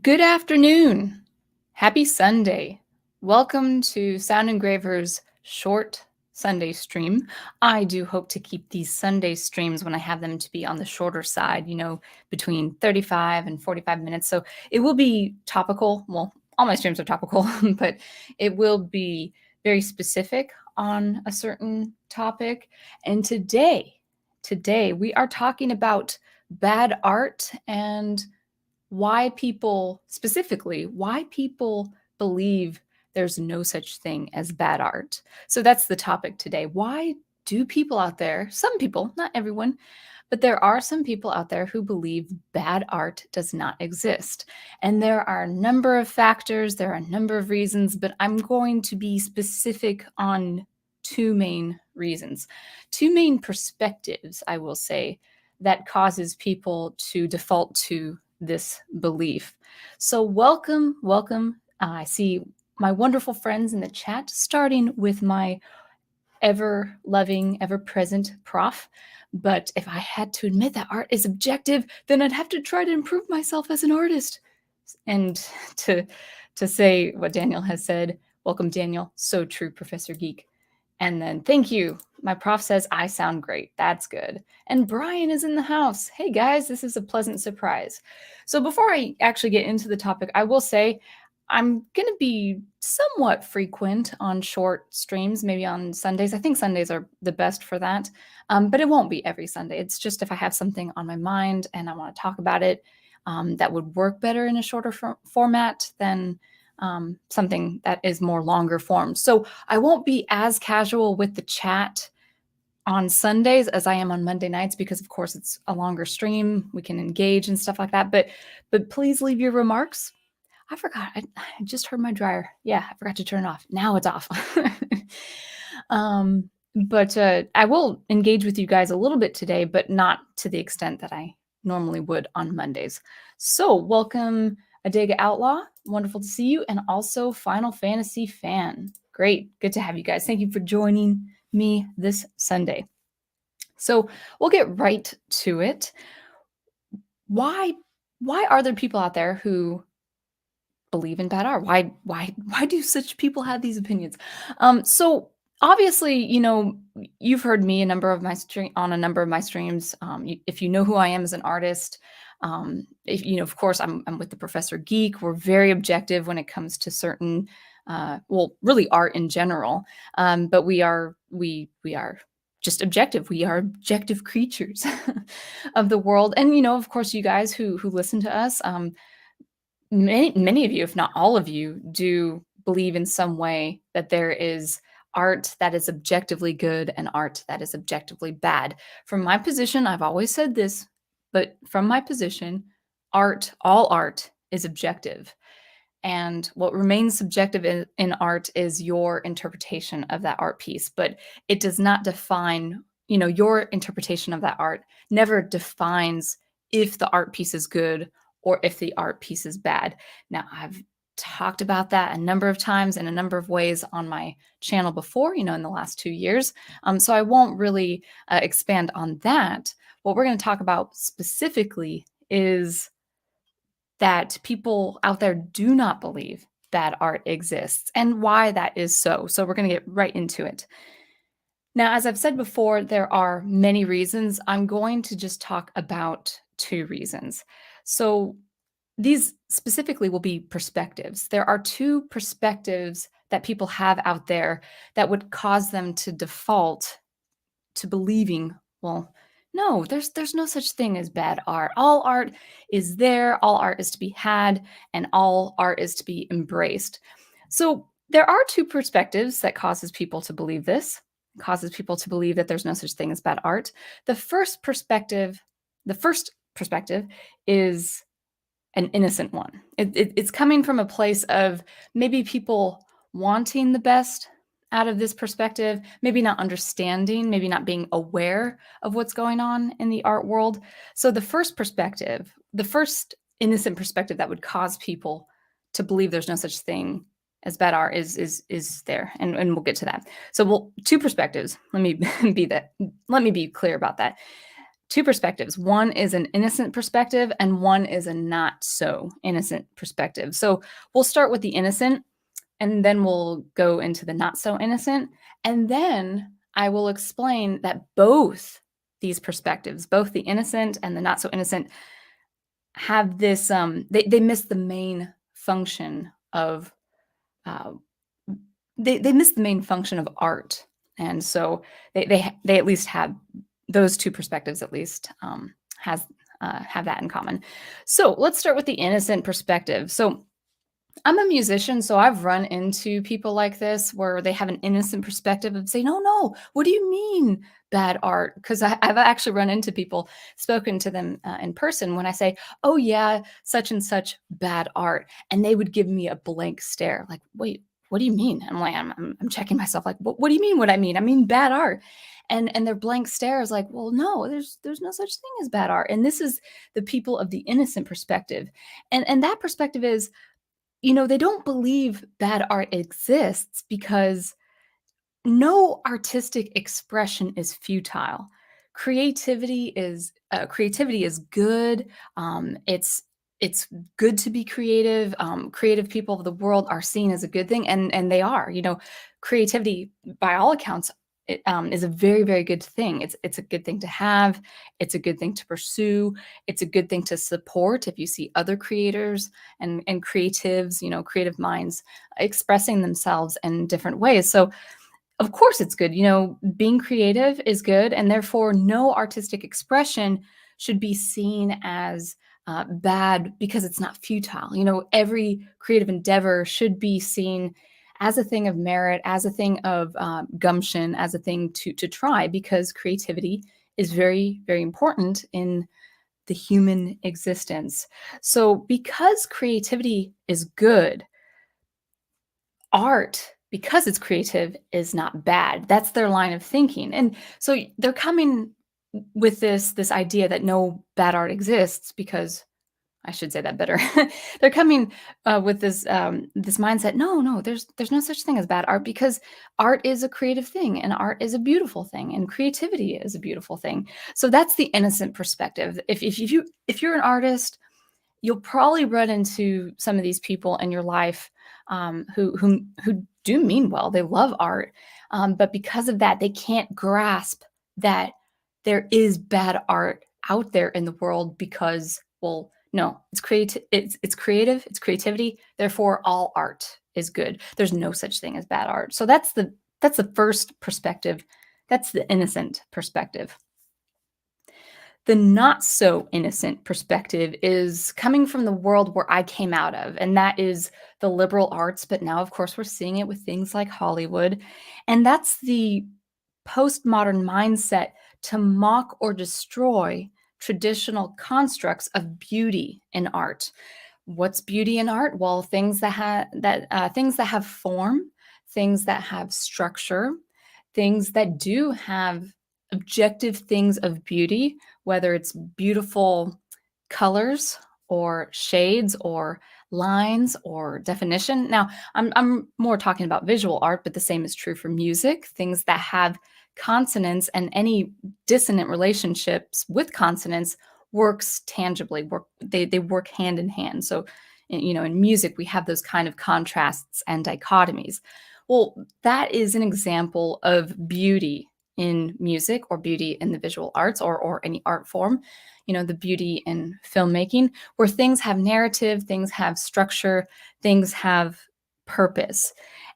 Good afternoon. Happy Sunday. Welcome to Sound Engraver's short Sunday stream. I do hope to keep these Sunday streams when I have them to be on the shorter side, between 35 and 45 minutes. So it will be topical. Well, all my streams are topical, but it will be very specific on a certain topic. And today we are talking about bad art and why people believe there's no such thing as bad art. So that's the topic today. Why do people out there, some people, not everyone, but there are some people out there who believe bad art does not exist? And there are a number of factors, there are a number of reasons, but I'm going to be specific on two main reasons, two main perspectives, I will say, that causes people to default to this belief. So welcome. I see my wonderful friends in the chat, starting with my ever-loving, ever-present prof. But if I had to admit that art is objective, then I'd have to try to improve myself as an artist. And to say what Daniel has said, welcome, Daniel. So true, Professor Geek. And then thank you. My prof says I sound great. That's good. And Brian is in the house. Hey guys, this is a pleasant surprise. So before I actually get into the topic, I will say I'm going to be somewhat frequent on short streams, maybe on Sundays. I think Sundays are the best for that, but it won't be every Sunday. It's just if I have something on my mind and I want to talk about it, that would work better in a shorter format than something that is more longer form. So I won't be as casual with the chat on Sundays as I am on Monday nights because, of course, it's a longer stream. We can engage and stuff like that. But please leave your remarks. I forgot. I just heard my dryer. Yeah, I forgot to turn it off. Now it's off. But I will engage with you guys a little bit today, but not to the extent that I normally would on Mondays. So welcome, Adega Outlaw. Wonderful to see you. And also Final Fantasy fan. Great. Good to have you guys. Thank you for joining me this Sunday. So we'll get right to it. Why are there people out there who believe in bad art? Why do such people have these opinions? So obviously, you've heard me on a number of my streams. If you know who I am as an artist, if of course, I'm with the Professor Geek. We're very objective when it comes to certain, really art in general. But we are just objective. We are objective creatures of the world. And of course, you guys who listen to us, many of you, if not all of you, do believe in some way that there is art that is objectively good and art that is objectively bad. From my position, I've always said this, but from my position, all art is objective. And what remains subjective in art is your interpretation of that art piece. But it does not define, your interpretation of that art never defines if the art piece is good or if the art piece is bad. Now, I've talked about that a number of times in a number of ways on my channel before, in the last 2 years. So I won't really expand on that. What we're going to talk about specifically is that people out there do not believe bad art exists and why that is so. So we're going to get right into it. Now, as I've said before, there are many reasons. I'm going to just talk about two reasons. So these specifically will be perspectives. There are two perspectives that people have out there that would cause them to default to believing, well, no, there's no such thing as bad art. All art is there, all art is to be had, and all art is to be embraced. So there are two perspectives that causes people to believe this, causes people to believe that there's no such thing as bad art. The first perspective is an innocent one. It's coming from a place of maybe people wanting the best out of this perspective, maybe not understanding, maybe not being aware of what's going on in the art world. So the first perspective, the first innocent perspective that would cause people to believe there's no such thing as bad art is there, and we'll get to that. So two perspectives. Let me be clear about that. two perspectives. One is an innocent perspective and one is a not so innocent perspective. So we'll start with the innocent and then we'll go into the not so innocent. And then I will explain that both these perspectives, both the innocent and the not so innocent, have this, they miss the main function of, uh, they miss the main function of art. And so they at least have those two perspectives, at least, have that in common. So let's start with the innocent perspective. So I'm a musician, so I've run into people like this where they have an innocent perspective of saying, "No, no, what do you mean bad art?" Because I've actually run into people, spoken to them in person when I say, "Oh yeah, such and such bad art," and they would give me a blank stare, like, "Wait, what do you mean?" I'm like, I'm checking myself, like, "What do you mean? What I mean? I mean bad art." And their blank stare is like, "Well, no, there's no such thing as bad art." And this is the people of the innocent perspective, and that perspective is, they don't believe bad art exists because no artistic expression is futile. Creativity is good. It's good to be creative. Creative people of the world are seen as a good thing, and they are. Creativity, by all accounts, is a very, very good thing. It's a good thing to have. It's a good thing to pursue. It's a good thing to support if you see other creators and creatives, creative minds expressing themselves in different ways. So of course it's good. Being creative is good, and therefore no artistic expression should be seen as bad because it's not futile. Every creative endeavor should be seen as a thing of merit, as a thing of gumption, as a thing to try, because creativity is very, very important in the human existence. So because creativity is good, art, because it's creative, is not bad. That's their line of thinking. And so they're coming with this idea that no bad art exists, because I should say that better. They're coming with this mindset. No, no, there's no such thing as bad art, because art is a creative thing, and art is a beautiful thing, and creativity is a beautiful thing. So that's the innocent perspective. If you're an artist, you'll probably run into some of these people in your life, who do mean well. They love art, but because of that, they can't grasp that there is bad art out there in the world, because, well, no, it's creative, it's creativity. Therefore, all art is good. There's no such thing as bad art. So that's the first perspective. That's the innocent perspective. The not so innocent perspective is coming from the world where I came out of, and that is the liberal arts. But now, of course, we're seeing it with things like Hollywood. And that's the postmodern mindset to mock or destroy traditional constructs of beauty in art. What's beauty in art? Well, things that have form, things that have structure, things that do have objective things of beauty, whether it's beautiful colors or shades or lines or definition. Now, I'm more talking about visual art, but the same is true for music. Things that have consonants, and any dissonant relationships with consonants works tangibly. They work hand in hand. So, in music, we have those kind of contrasts and dichotomies. Well, that is an example of beauty in music, or beauty in the visual arts, or any art form. The beauty in filmmaking, where things have narrative, things have structure, things have purpose.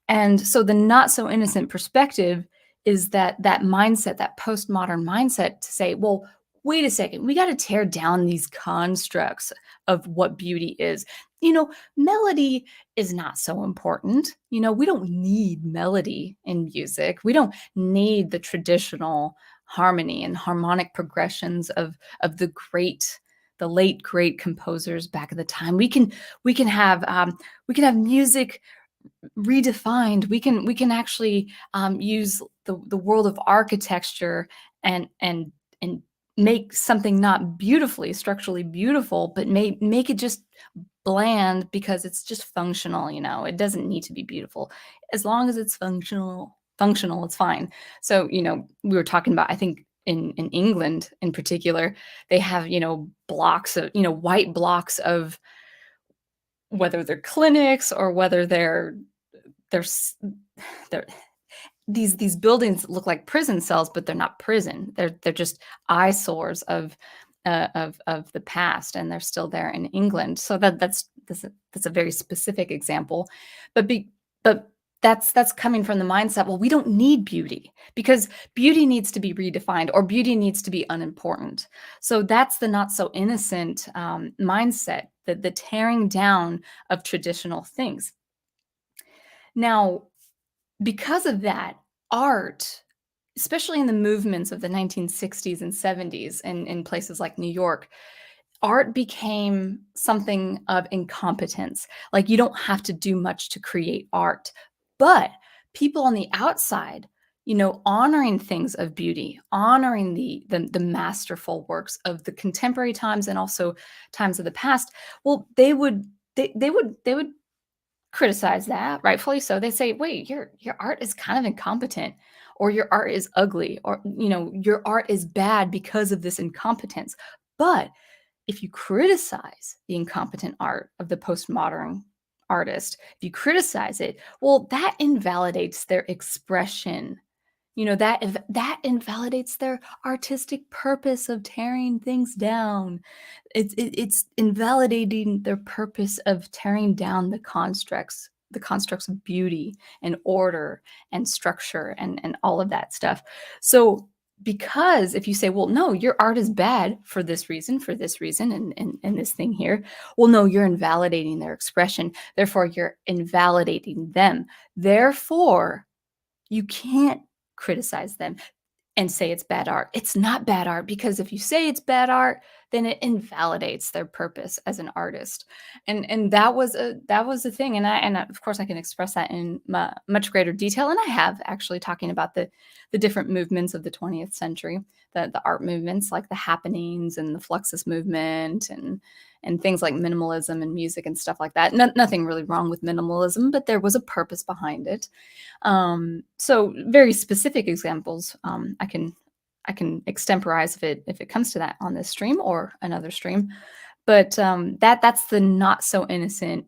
And so the not so innocent perspective is that mindset, that postmodern mindset, to say, well, wait a second, we got to tear down these constructs of what beauty is. Melody is not so important. We don't need melody in music. We don't need the traditional harmony and harmonic progressions of the late great composers back at the time. We can have music redefined. We can actually use the world of architecture and make something not beautifully structurally beautiful, but make it just bland, because it's just functional. It doesn't need to be beautiful. As long as it's functional, it's fine. So we were talking about, I think in England in particular, they have, blocks of, white blocks of whether they're clinics or whether they're s- they're these buildings look like prison cells, but they're not prison. They're just eyesores of the past, and they're still there in England. So that's a very specific example, but but that's coming from the mindset. Well, we don't need beauty because beauty needs to be redefined or beauty needs to be unimportant. So that's the not so innocent mindset, the tearing down of traditional things. Now, because of that, art, especially in the movements of the 1960s and 70s in places like New York, art became something of incompetence. Like, you don't have to do much to create art. But people on the outside, honoring things of beauty, honoring the masterful works of the contemporary times and also times of the past, well, they would criticize that, rightfully so. They say, "Wait, your art is kind of incompetent, or your art is ugly, or your art is bad because of this incompetence." But if you criticize the incompetent art of the postmodern artist, if you criticize it, well, that invalidates their expression. That invalidates their artistic purpose of tearing things down. It's invalidating their purpose of tearing down the constructs of beauty and order and structure and all of that stuff. So because if you say, well, no, your art is bad for this reason, and this thing here, well, no, you're invalidating their expression. Therefore, you're invalidating them. Therefore, you can't criticize them and say it's bad art. It's not bad art because if you say it's bad art, then it invalidates their purpose as an artist. And that was a thing. Of course I can express that in much greater detail. And I have actually talking about the different movements of the 20th century, the art movements like the happenings and the Fluxus movement and things like minimalism and music and stuff like that. Nothing really wrong with minimalism, but there was a purpose behind it. So very specific examples, I can extemporize if it comes to that on this stream or another stream. But that's the not so innocent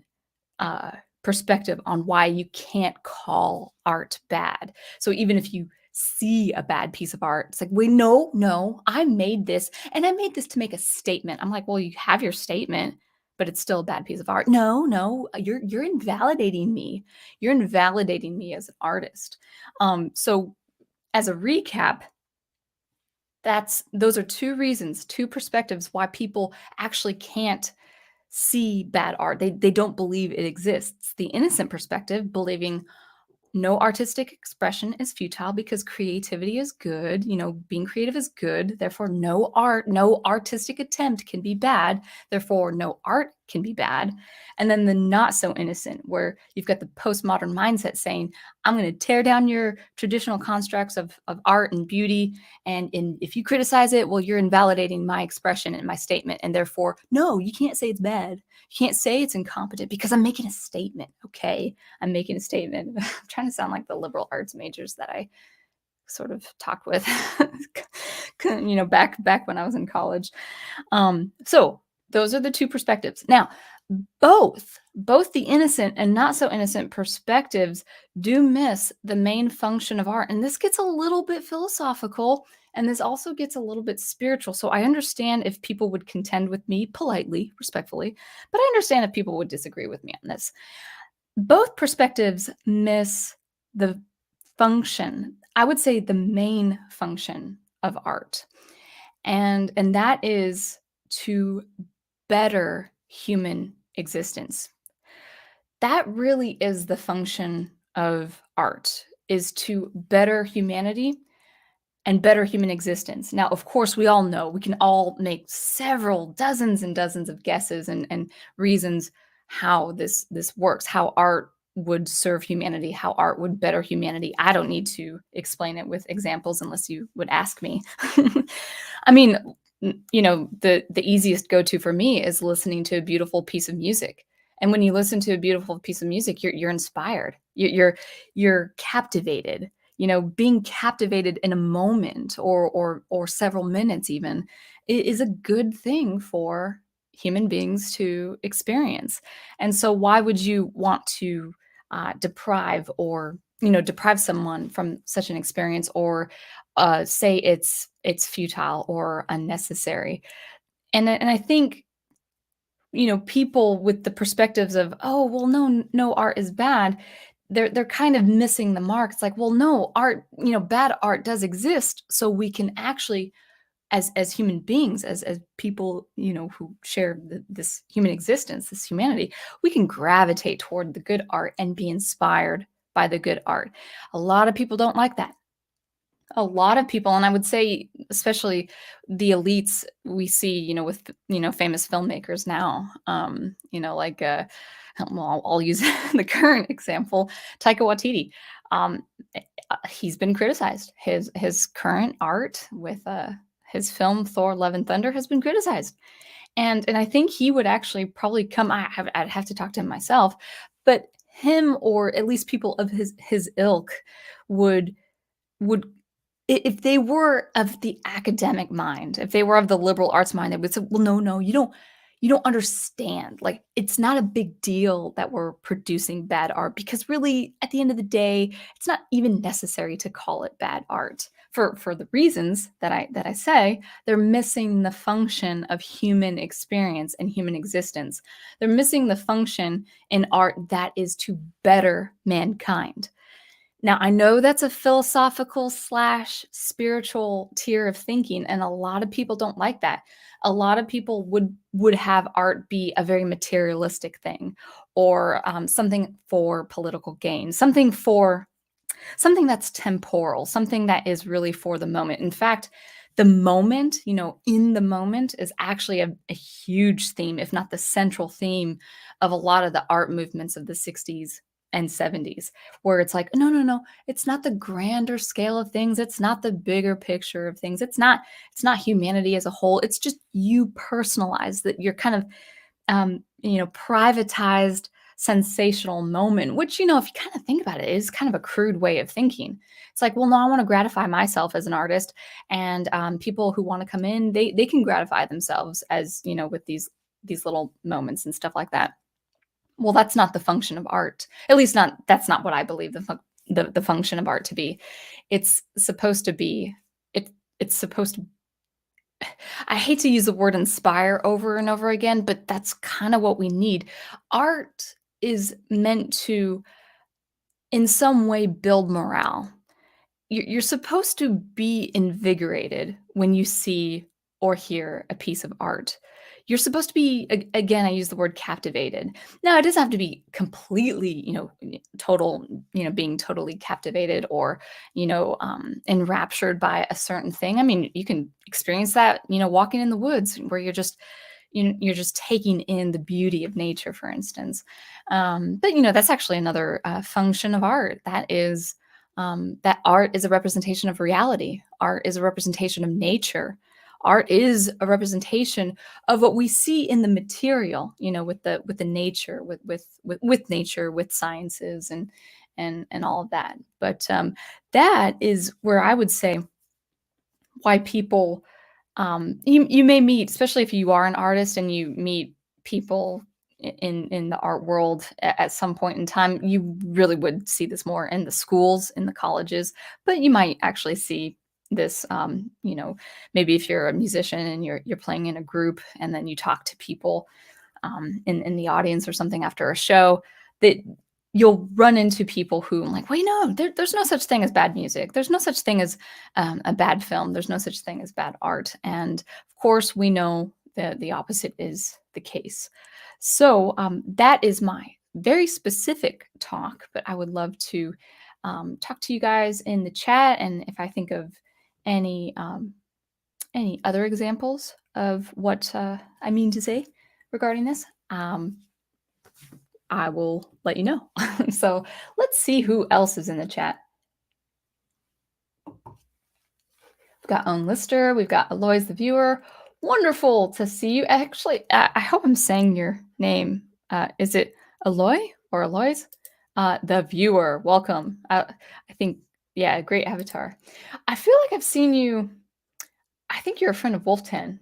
perspective on why you can't call art bad. So even if you see a bad piece of art, it's like, wait, no, I made this, and I made this to make a statement. I'm like, well, you have your statement, but it's still a bad piece of art. No, you're invalidating me. You're invalidating me as an artist. So as a recap, those are two reasons, two perspectives why people actually can't see bad art. They don't believe it exists. The innocent perspective, believing no artistic expression is futile because creativity is good. Being creative is good. Therefore, no artistic attempt can be bad. Therefore, no art can be bad. And then the not so innocent, where you've got the postmodern mindset saying, I'm going to tear down your traditional constructs of art and beauty. And if you criticize it, well, you're invalidating my expression and my statement. And therefore, no, you can't say it's bad. You can't say it's incompetent because I'm making a statement. Okay. I'm making a statement. I'm trying to sound like the liberal arts majors that I sort of talked with, back when I was in college. So those are the two perspectives. Now, both the innocent and not so innocent perspectives do miss the main function of art. And this gets a little bit philosophical, and this also gets a little bit spiritual. So I understand if people would contend with me politely, respectfully, but I understand if people would disagree with me on this. Both perspectives miss the function, I would say the main function of art. And that is to better human existence. That really is the function of art, is to better humanity and better human existence. Now, of course, we all know, we can all make several dozens and dozens of guesses and reasons how this works, how art would serve humanity, how art would better humanity. I don't need to explain it with examples unless you would ask me. I mean, the easiest go-to for me is listening to a beautiful piece of music. And when you listen to a beautiful piece of music, you're inspired. You're captivated. being captivated in a moment or several minutes even is a good thing for human beings to experience. And so why would you want to deprive someone from such an experience, or say it's futile or unnecessary? And I think people with the perspectives of, oh, well, no, no, art is bad. They're kind of missing the mark. It's like, well, no, art, bad art does exist, so we can actually, as human beings, as people, who share this human existence, this humanity, we can gravitate toward the good art and be inspired by the good art. A lot of people don't like that. A lot of people, and I would say especially the elites we see, with, famous filmmakers now, like, well, I'll use the current example, Taika Waititi. Um, he's been criticized. His current art with his film Thor: Love and Thunder has been criticized, and I think he would actually probably come. I'd have to talk to him myself, but him, or at least people of his ilk, would if they were of the academic mind, if they were of the liberal arts mind, they would say, "Well, no, no, you don't understand. Like, it's not a big deal that we're producing bad art, because really, at the end of the day, it's not even necessary to call it bad art for the reasons that I say. They're missing the function of human experience and human existence. They're missing the function in art that is to better mankind." Now, I know that's a philosophical slash spiritual tier of thinking, and a lot of people don't like that. A lot of people would have art be a very materialistic thing, or something for political gain, something that's temporal, something that is really for the moment. In fact, the moment, in the moment, is actually a huge theme, if not the central theme, of a lot of the art movements of the 60s and 70s, where it's like, no, no, no, it's not the grander scale of things. It's not the bigger picture of things. It's not humanity as a whole. It's just you personalized, that you're kind of privatized sensational moment, which, if you kind of think about it, is kind of a crude way of thinking. It's like, well, no, I want to gratify myself as an artist, and people who want to come in, they can gratify themselves, as with these little moments and stuff like that. Well, that's not the function of art. At least that's not what I believe the function of art to be. It's supposed to be it's supposed to, I hate to use the word inspire over and over again, but that's kind of what we need. Art is meant to, in some way, build morale. You're supposed to be invigorated when you see or hear a piece of art. You're supposed to be, again, I use the word captivated. Now, it doesn't have to be completely, total, being totally captivated, or, enraptured by a certain thing. I mean, you can experience that, walking in the woods, where you're just taking in the beauty of nature, for instance. But that's actually another function of art. That art is a representation of reality. Art is a representation of nature. Art is a representation of what we see in the material, with the nature, with nature, with sciences, and all of that. But that is where I would say why people, you may meet, especially if you are an artist and you meet people in the art world at some point in time. You really would see this more in the schools, in the colleges, but you might actually see this, maybe if you're a musician and you're playing in a group, and then you talk to people in the audience or something after a show, that you'll run into people who, like, well, there's no such thing as bad music. There's no such thing as a bad film. There's no such thing as bad art. And of course, we know that the opposite is the case. So that is my very specific talk, but I would love to talk to you guys in the chat, and if I think of any other examples of what I mean to say regarding this, I will let you know. So let's see who else is in the chat. We've got Own Lister. We've got Aloys the viewer. Wonderful to see you. Actually, I hope I'm saying your name. Is it Aloy or Aloys? The viewer. Welcome. I think Yeah, great avatar. I feel like I've seen you. I think you're a friend of Wolf 10,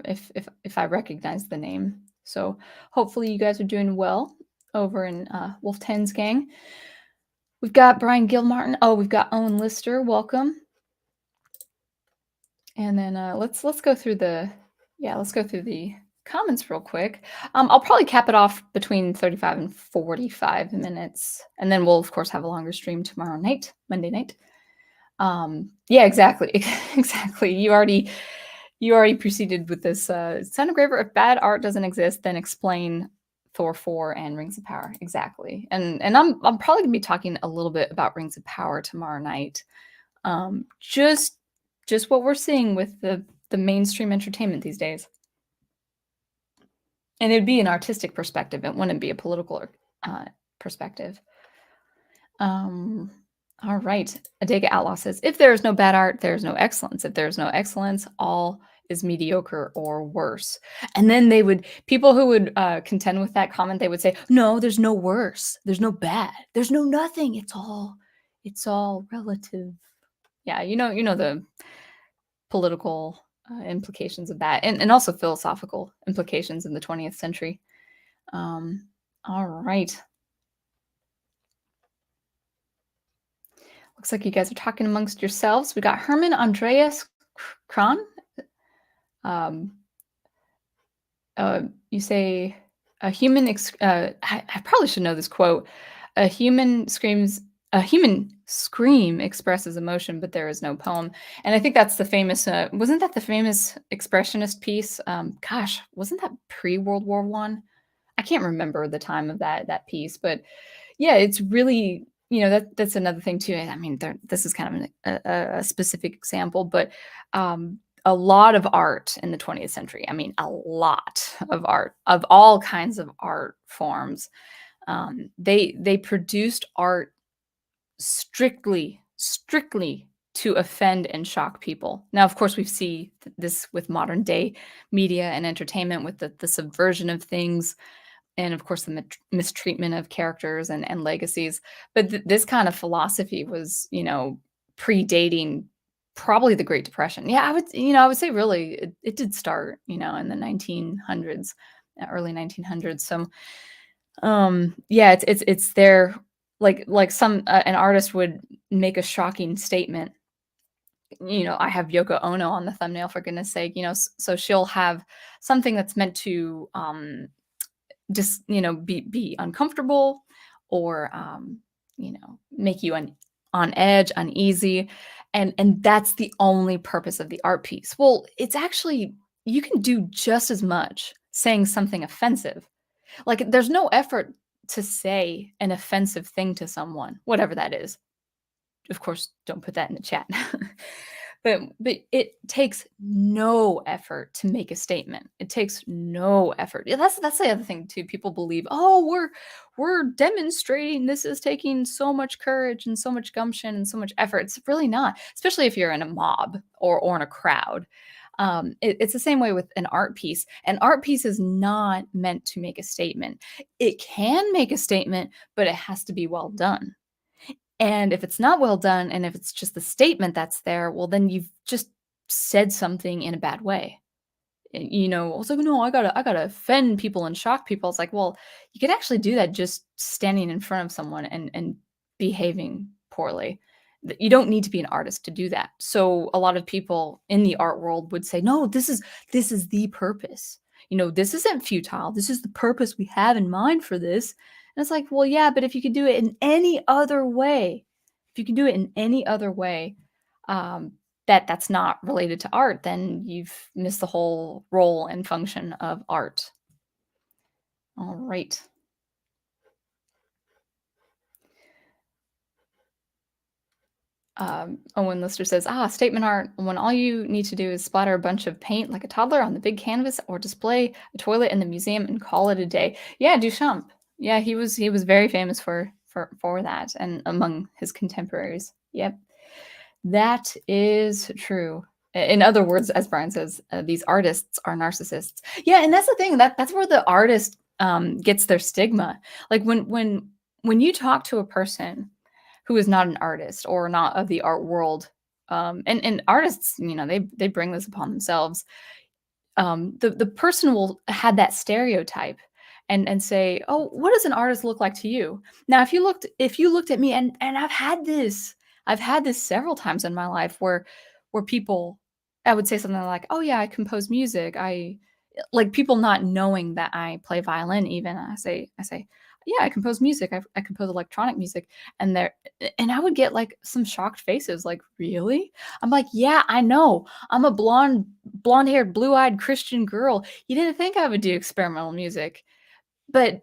if I recognize the name. So hopefully you guys are doing well over in Wolf 10's gang. We've got Brian Gilmartin. Oh, we've got Owen Lister. Welcome. And then let's go through the comments real quick. I'll probably cap it off between 35 and 45 minutes, and then we'll of course have a longer stream tomorrow night, Monday night. Yeah, exactly, exactly. You already proceeded with this. Sound Engraver. If bad art doesn't exist, then explain Thor 4 and Rings of Power. Exactly. And I'm probably gonna be talking a little bit about Rings of Power tomorrow night. Just what we're seeing with the mainstream entertainment these days. And it'd be an artistic perspective. It wouldn't be a political perspective. All right. Adega Outlaw says, if there is no bad art, there is no excellence. If there is no excellence, all is mediocre or worse. And then people who would contend with that comment, they would say, no, there's no worse. There's no bad. There's no nothing. It's all relative. Yeah, you know the political implications of that, and also philosophical implications in the 20th century. All right. Looks like you guys are talking amongst yourselves. We got Herman Andreas Kron. You say a human. I probably should know this quote. A human scream expresses emotion, but there is no poem. And I think that's the famous. Wasn't that the famous expressionist piece? Gosh, wasn't that pre-World War One? I can't remember the time of that piece, but yeah, it's really, that's another thing too. I mean, this is kind of a specific example, but a lot of art in the 20th century. I mean, a lot of art of all kinds of art forms. They produced art strictly to offend and shock people. Now, of course, we see this with modern day media and entertainment, with the subversion of things, and of course the mistreatment of characters and legacies. But this kind of philosophy was, predating probably the Great Depression. Yeah, I would say really it did start, in the 1900s, early 1900s. So yeah, it's there, like some an artist would make a shocking statement. I have Yoko Ono on the thumbnail, for goodness sake. So she'll have something that's meant to just be uncomfortable, or make you on edge, uneasy, and that's the only purpose of the art piece. Well, it's actually, you can do just as much saying something offensive. Like, there's no effort to say an offensive thing to someone, whatever that is. Of course, don't put that in the chat. But it takes no effort to make a statement. It takes no effort. Yeah, that's the other thing too. People believe, oh, we're demonstrating. This is taking so much courage and so much gumption and so much effort. It's really not, especially if you're in a mob or in a crowd. It's the same way with an art piece. An art piece is not meant to make a statement. It can make a statement, but it has to be well done. And if it's not well done, and if it's just the statement that's there, well, then you've just said something in a bad way. I was like, no, I gotta offend people and shock people. It's like, well, you could actually do that just standing in front of someone and behaving poorly. You don't need to be an artist to do that. So a lot of people in the art world would say, no, this is the purpose. This isn't futile. This is the purpose we have in mind for this. And it's like, well, yeah, but if you could do it in any other way, that's not related to art, then you've missed the whole role and function of art. All right. Owen Lister says, statement art, when all you need to do is splatter a bunch of paint like a toddler on the big canvas, or display a toilet in the museum and call it a day. Yeah, Duchamp. Yeah, he was very famous for that, and among his contemporaries. Yep, that is true. In other words, as Brian says, these artists are narcissists. Yeah, and that's the thing, that's where the artist gets their stigma. Like when you talk to a person who is not an artist or not of the art world. And artists, they bring this upon themselves. The person will had that stereotype and say, "Oh, what does an artist look like to you?" Now, if you looked at me, and I've had this several times in my life where people I would say something like, "Oh yeah, I compose music. I," like, people not knowing that I play violin even. I say, "Yeah, I compose music. I compose electronic music." And I would get like some shocked faces like, "Really?" I'm like, "Yeah, I know. I'm a blonde-haired, blue-eyed Christian girl. You didn't think I would do experimental music." But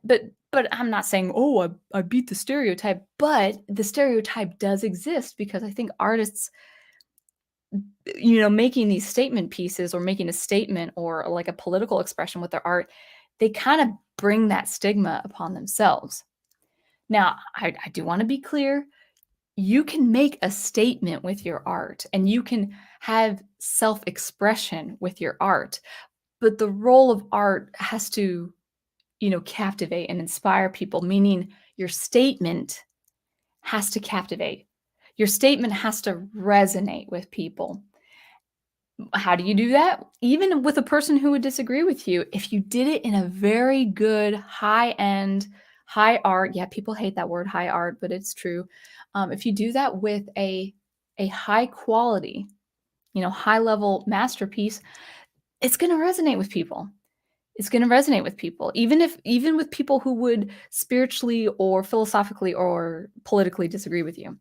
I'm not saying, "Oh, I beat the stereotype," but the stereotype does exist because I think artists, making these statement pieces or making a statement or like a political expression with their art, they kind of bring that stigma upon themselves. Now, I do want to be clear. You can make a statement with your art and you can have self expression with your art, but the role of art has to, captivate and inspire people, meaning your statement has to captivate. Your statement has to resonate with people. How do you do that? Even with a person who would disagree with you, if you did it in a very good, high end, high art, yeah, people hate that word high art, but it's true. If you do that with a high quality, high level masterpiece, it's going to resonate with people. It's going to resonate with people, even with people who would spiritually or philosophically or politically disagree with you,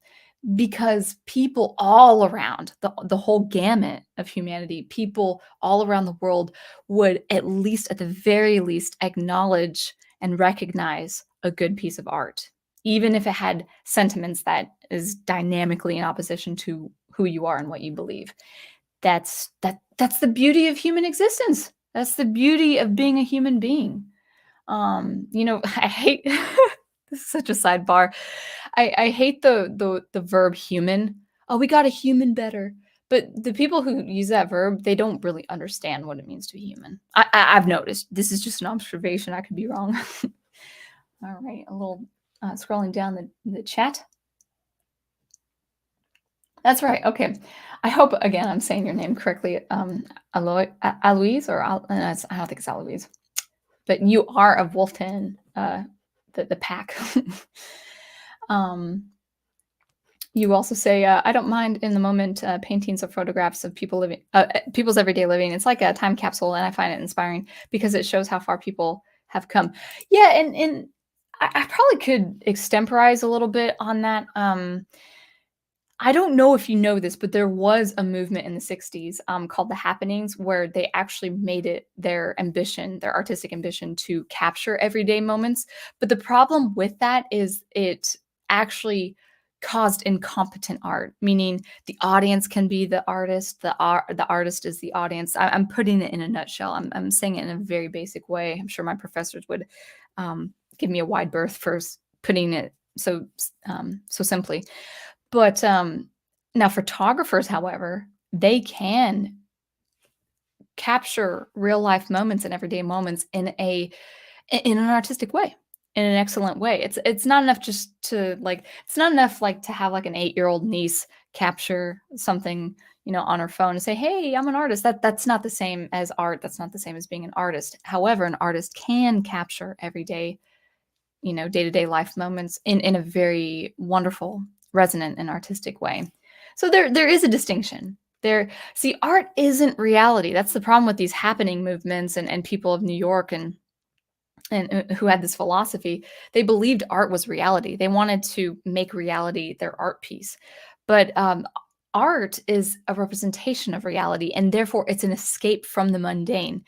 because people all around the whole gamut of humanity, people all around the world would at the very least acknowledge and recognize a good piece of art, even if it had sentiments that is dynamically in opposition to who you are and what you believe. That's the beauty of human existence. That's the beauty of being a human being. I hate this is such a sidebar. I hate the verb human. Oh, we got to human better. But the people who use that verb, they don't really understand what it means to be human. I've noticed. This is just an observation. I could be wrong. All right, a little scrolling down the chat. That's right. Okay. I hope again I'm saying your name correctly. Aloise or I don't think it's Aloise, but you are of Wolfton, the pack. um, you also say, I don't mind in the moment paintings or photographs of people's everyday living. It's like a time capsule, and I find it inspiring because it shows how far people have come. Yeah, and I probably could extemporize a little bit on that. I don't know if you know this, but there was a movement in the 60s called the Happenings where they actually made it their ambition, their artistic ambition to capture everyday moments. But the problem with that is it actually caused incompetent art, meaning the audience can be the artist, the artist is the audience. I'm putting it in a nutshell. I'm saying it in a very basic way. I'm sure my professors would give me a wide berth for putting it so simply. But, now photographers, however, they can capture real life moments and everyday moments in an artistic way, in an excellent way. It's not enough just to, like it's not enough, like, to have, like, an 8-year-old niece capture something, on her phone and say, "Hey, I'm an artist." That's not the same as art, that's not the same as being an artist. However, an artist can capture everyday, day-to-day life moments in a very wonderful, resonant, and artistic way. So there is a distinction. See, art isn't reality. That's the problem with these happening movements and people of New York and who had this philosophy. They believed art was reality. They wanted to make reality their art piece. But art is a representation of reality, and therefore it's an escape from the mundane.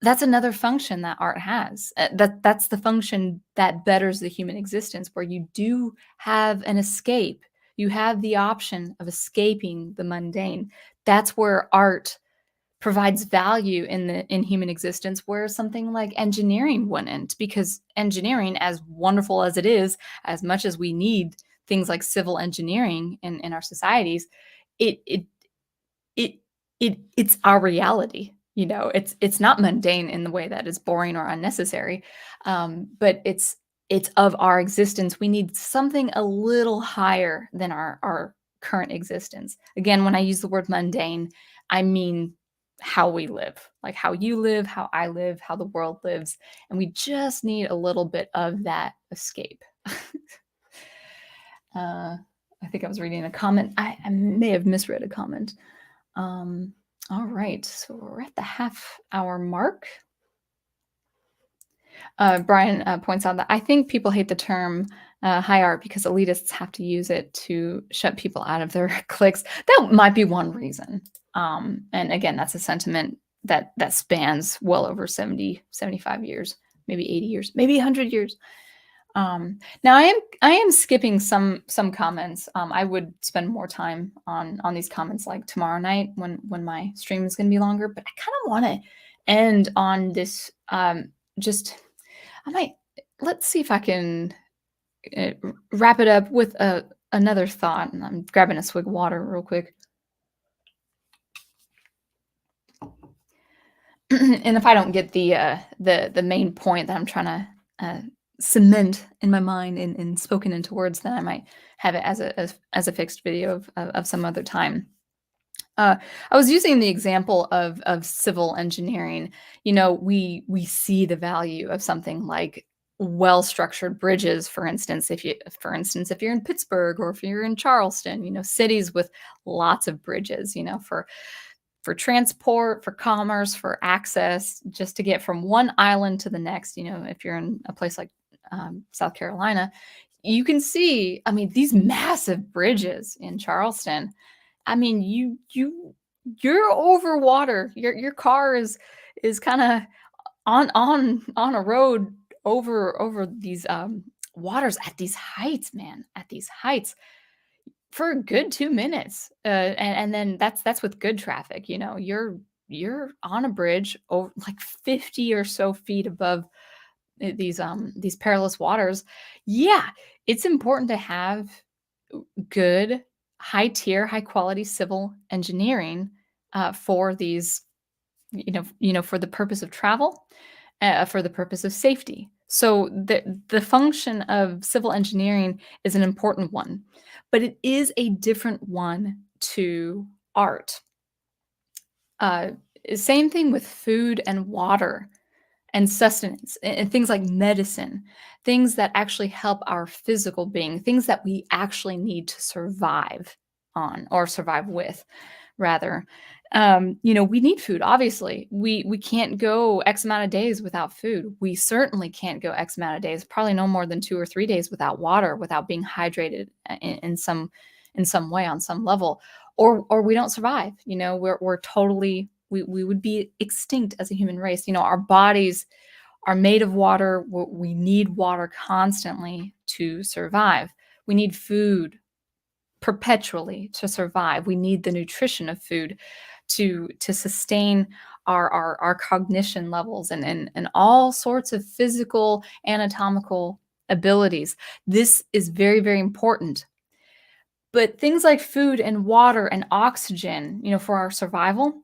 That's another function that art has. That's the function that betters the human existence, where you do have an escape. You have the option of escaping the mundane. That's where art provides value in human existence, where something like engineering wouldn't, because engineering, as wonderful as it is, as much as we need things like civil engineering in our societies, it it it it's our reality. It's not mundane in the way that is boring or unnecessary, but it's of our existence. We need something a little higher than our current existence. Again, when I use the word mundane, I mean how we live, like how you live, how I live, how the world lives. And we just need a little bit of that escape. I think I was reading a comment. I may have misread a comment. All right, so we're at the half-hour mark. Brian points out that I think people hate the term high art because elitists have to use it to shut people out of their clicks. That might be one reason. And again, that's a sentiment that spans well over 70, 75 years, maybe 80 years, maybe 100 years. Now I am skipping some comments. I would spend more time on these comments like tomorrow night when my stream is going to be longer, but I kind of want to end on this just let's see if I can wrap it up with another thought. And I'm grabbing a swig of water real quick. And if I don't get the main point that I'm trying to cement in my mind and spoken into words, then I might have it as a fixed video of some other time. I was using the example of civil engineering. You know, we see the value of something like well-structured bridges, for instance, if you're in Pittsburgh or if you're in Charleston, you know, cities with lots of bridges, you know, for transport, for commerce, for access, just to get from one island to the next. You know, if you're in a place like South Carolina, you can see, I mean, these massive bridges in Charleston. I mean, you're over water. Your car is kind of on a road over these waters at these heights, man, at these heights for a good 2 minutes. And then that's with good traffic. You know, you're on a bridge over like 50 or so feet above these perilous waters. Yeah, it's important to have good high tier, high quality civil engineering for these, for the purpose of travel, for the purpose of safety. So the function of civil engineering is an important one, but it is a different one to art. Same thing with food and water and sustenance and things like medicine, things that actually help our physical being, things that we actually need to survive on or survive with, rather. We need food, obviously. We can't go X amount of days without food. We certainly can't go X amount of days, probably no more than 2 or 3 days without water, without being hydrated in some way, on some level, or we don't survive. You know, we're totally we would be extinct as a human race. You know, our bodies are made of water. We need water constantly to survive. We need food perpetually to survive. We need the nutrition of food to sustain our cognition levels and all sorts of physical anatomical abilities. This is very, very important. But things like food and water and oxygen, you know, for our survival,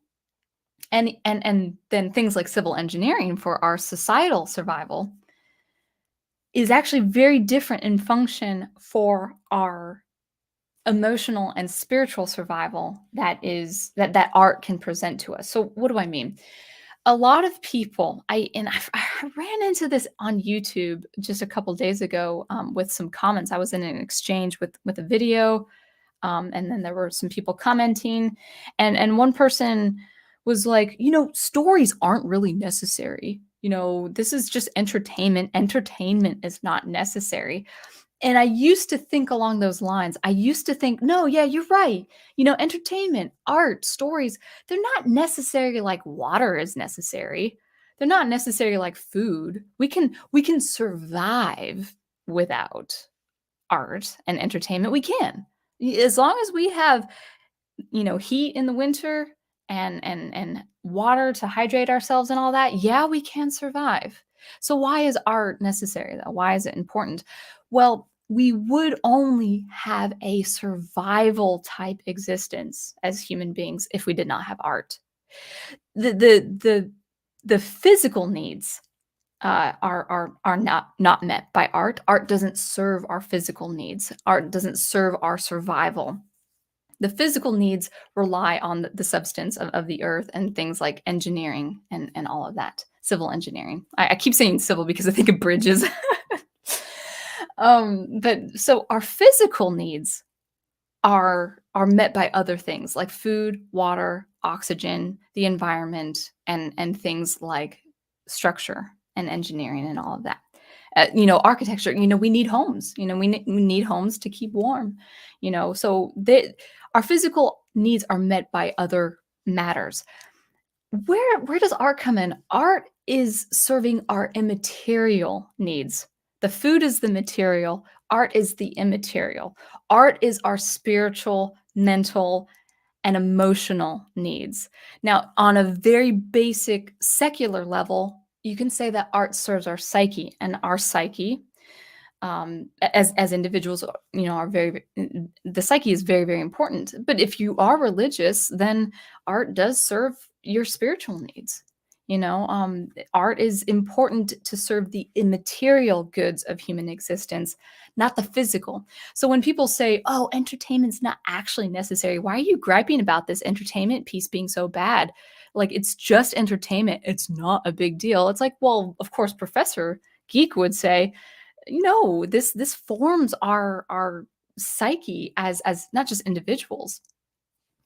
and then things like civil engineering for our societal survival, is actually very different in function for our emotional and spiritual survival that art can present to us. So what do I mean? A lot of people, I ran into this on YouTube just a couple days ago with some comments. I was in an exchange with a video, and then there were some people commenting, and one person was like, you know, stories aren't really necessary. You know, this is just entertainment. Entertainment is not necessary. And I used to think along those lines. I used to think, no, yeah, you're right. You know, entertainment, art, stories, they're not necessarily like water is necessary. They're not necessarily like food. We can survive without art and entertainment. We can. As long as we have, you know, heat in the winter and water to hydrate ourselves and all that, yeah, we can survive. So why is art necessary though? Why is it important? Well, we would only have a survival type existence as human beings if we did not have art. The physical needs are not met by art. Art doesn't serve our physical needs. Art doesn't serve our survival. The physical needs rely on the substance of the earth and things like engineering and all of that, civil engineering. I keep saying civil because I think of bridges. But so our physical needs are met by other things like food, water, oxygen, the environment, and things like structure and engineering and all of that. Architecture. We need homes. We need homes to keep warm. So our physical needs are met by other matters. Where does art come in? Art is serving our immaterial needs. The food is the material, art is the immaterial. Art is our spiritual, mental, and emotional needs. Now, on a very basic secular level, you can say that art serves our psyche, and our psyche, as individuals, are the psyche is very, very important. But if you are religious, then art does serve your spiritual needs. Art is important to serve the immaterial goods of human existence, not the physical. So when people say, "Oh, entertainment's not actually necessary," why are you griping about this entertainment piece being so bad? Like, it's just entertainment. It's not a big deal. It's like, well, of course, Professor Geek would say, no, this forms our psyche as not just individuals,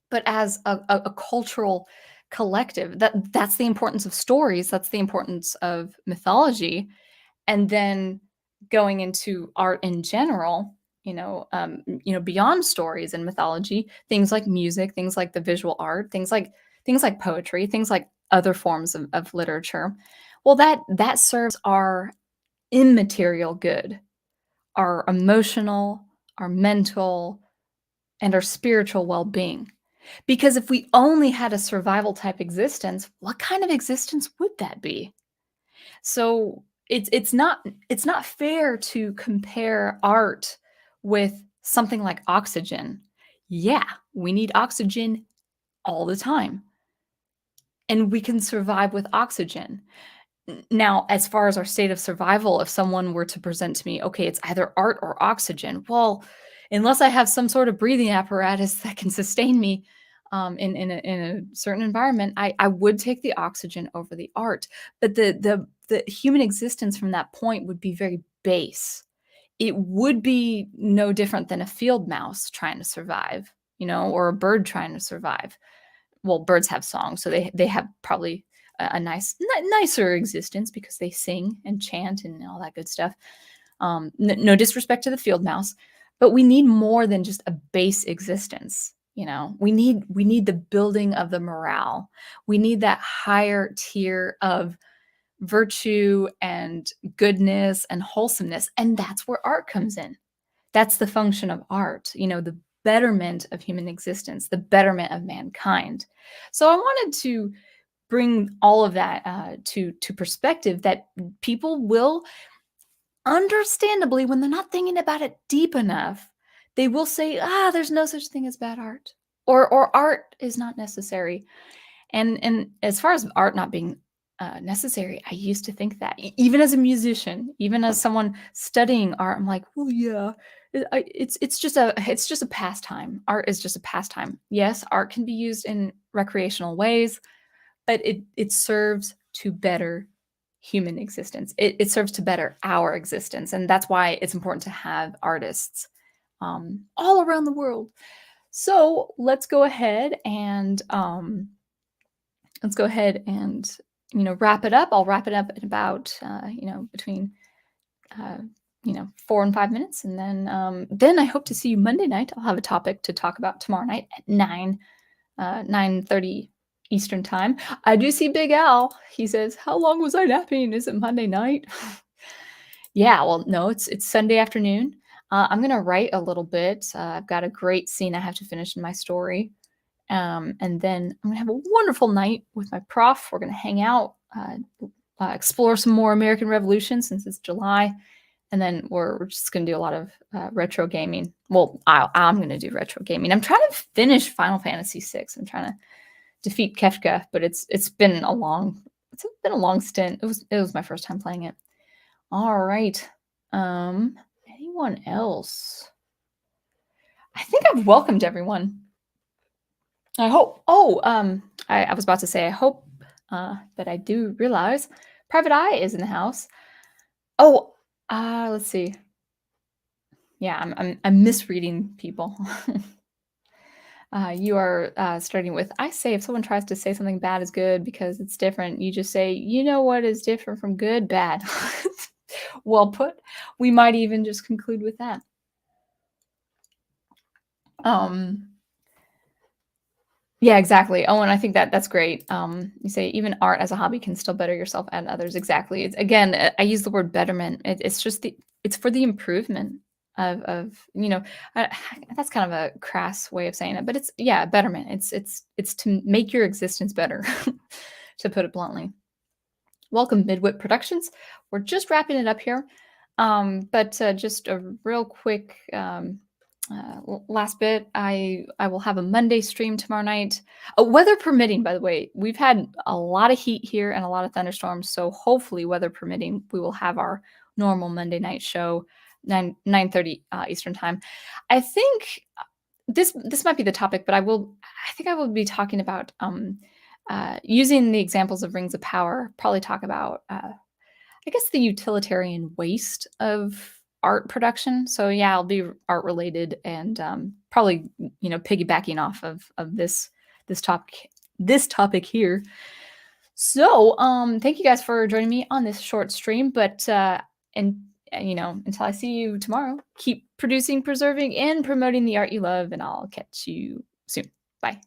but as a cultural collective. That's the importance of stories. That's the importance of mythology. And then going into art in general, beyond stories and mythology, things like music, things like the visual art, things like poetry, things like other forms of literature. Well, that serves our immaterial good, our emotional, our mental, and our spiritual well-being. Because if we only had a survival type existence, what kind of existence would that be? So it's not fair to compare art with something like oxygen. Yeah, we need oxygen all the time, and we can survive with oxygen. Now, as far as our state of survival, if someone were to present to me, okay, it's either art or oxygen. Well, unless I have some sort of breathing apparatus that can sustain me in a certain environment, I would take the oxygen over the art. But the human existence from that point would be very base. It would be no different than a field mouse trying to survive, or a bird trying to survive. Well, birds have songs, so they have probably a nicer existence because they sing and chant and all that good stuff. No disrespect to the field mouse, but we need more than just a base existence. We need the building of the morale. We need that higher tier of virtue and goodness and wholesomeness, and that's where art comes in. That's the function of art, the betterment of human existence, the betterment of mankind. So I wanted to bring all of that to perspective, that people will, understandably, when they're not thinking about it deep enough, they will say, there's no such thing as bad art, or art is not necessary. And as far as art not being necessary, I used to think that, even as a musician, even as someone studying art, I'm like, well, yeah, it's just a pastime. Art is just a pastime. Yes, art can be used in recreational ways, but it serves to better human existence. It serves to better our existence, and that's why it's important to have artists all around the world. So let's go ahead and wrap it up. I'll wrap it up in about between 4 and 5 minutes, and then I hope to see you Monday night. I'll have a topic to talk about tomorrow night at 9:30 Eastern time. I do see Big Al. He says, "How long was I napping? Is it Monday night?" Yeah, well, no, it's Sunday afternoon. I'm gonna write a little bit. I've got a great scene I have to finish in my story. And then I'm gonna have a wonderful night with my prof. We're gonna hang out, explore some more American Revolution since it's July, and then we're just gonna do a lot of retro gaming. Well, I'm gonna do retro gaming. I'm trying to finish Final Fantasy VI. I'm trying to defeat Kefka, but it's been a long It's been a long stint. It was my first time playing it. All right. Anyone else? I think I've welcomed everyone. I hope. Oh, I was about to say I hope, but I do realize Private Eye is in the house. Oh, let's see. Yeah, I'm misreading people. You are starting with, I say if someone tries to say something bad is good because it's different, you just say, you know what is different from good? Bad. Well put. We might even just conclude with that. Um, yeah, exactly. Oh, and I think that's great. You say even art as a hobby can still better yourself and others. Exactly. It's again, I use the word betterment. It's just it's for the improvement of uh, that's kind of a crass way of saying it, but it's yeah, betterment. It's to make your existence better, to put it bluntly. Welcome, Midwit Productions. We're just wrapping it up here. But just a real quick last bit. I will have a Monday stream tomorrow night. Weather permitting, by the way. We've had a lot of heat here and a lot of thunderstorms, so hopefully, weather permitting, we will have our normal Monday night show, 9:30 Eastern time. I think this might be the topic, but I think I will be talking about using the examples of Rings of Power. Probably talk about I guess the utilitarian waste of art production. So yeah, I'll be art related and probably piggybacking off of this topic here. So thank you guys for joining me on this short stream. But and until I see you tomorrow, keep producing, preserving, and promoting the art you love, and I'll catch you soon. Bye.